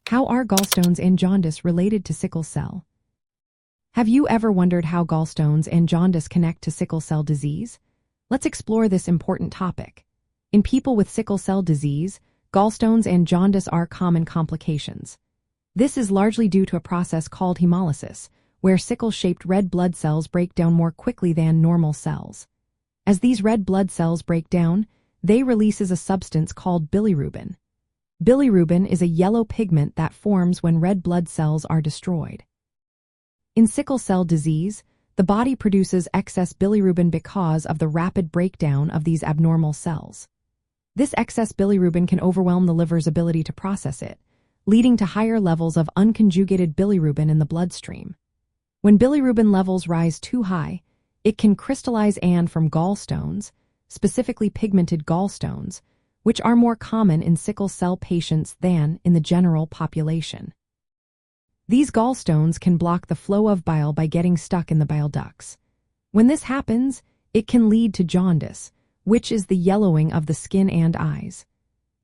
How are gallstones and jaundice related to sickle cell? Have you ever wondered how gallstones and jaundice connect to sickle cell disease? Let's explore this important topic. In people with sickle cell disease, gallstones and jaundice are common complications. This is largely due to a process called hemolysis, where sickle-shaped red blood cells break down more quickly than normal cells. As these red blood cells break down, they releases a substance called bilirubin. Bilirubin is a yellow pigment that forms when red blood cells are destroyed. In sickle cell disease, the body produces excess bilirubin because of the rapid breakdown of these abnormal cells. This excess bilirubin can overwhelm the liver's ability to process it, leading to higher levels of unconjugated bilirubin in the bloodstream. When bilirubin levels rise too high, it can crystallize and form gallstones, specifically pigmented gallstones, which are more common in sickle cell patients than in the general population. These gallstones can block the flow of bile by getting stuck in the bile ducts. When this happens, it can lead to jaundice, which is the yellowing of the skin and eyes.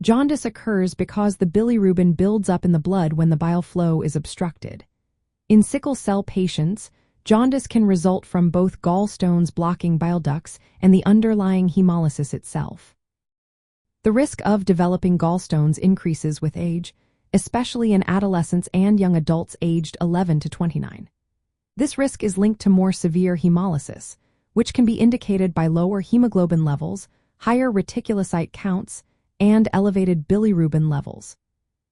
Jaundice occurs because the bilirubin builds up in the blood when the bile flow is obstructed. In sickle cell patients, jaundice can result from both gallstones blocking bile ducts and the underlying hemolysis itself. The risk of developing gallstones increases with age, especially in adolescents and young adults aged 11 to 29. This risk is linked to more severe hemolysis, which can be indicated by lower hemoglobin levels, higher reticulocyte counts, and elevated bilirubin levels.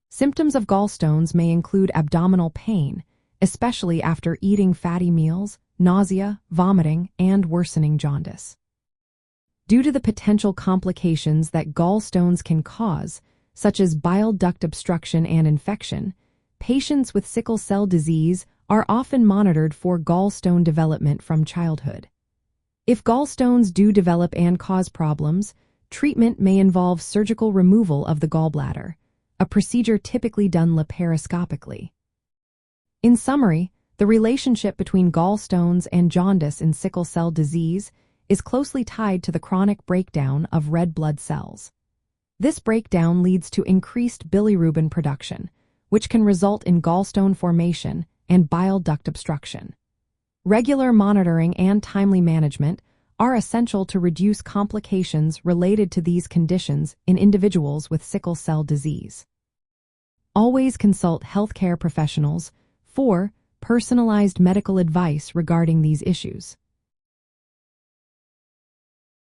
Symptoms of gallstones may include abdominal pain, especially after eating fatty meals, nausea, vomiting, and worsening jaundice. Due to the potential complications that gallstones can cause, such as bile duct obstruction and infection, patients with sickle cell disease are often monitored for gallstone development from childhood. If gallstones do develop and cause problems, treatment may involve surgical removal of the gallbladder, a procedure typically done laparoscopically. In summary, the relationship between gallstones and jaundice in sickle cell disease is closely tied to the chronic breakdown of red blood cells. This breakdown leads to increased bilirubin production, which can result in gallstone formation and bile duct obstruction. Regular monitoring and timely management are essential to reduce complications related to these conditions in individuals with sickle cell disease. Always consult healthcare professionals for personalized medical advice regarding these issues.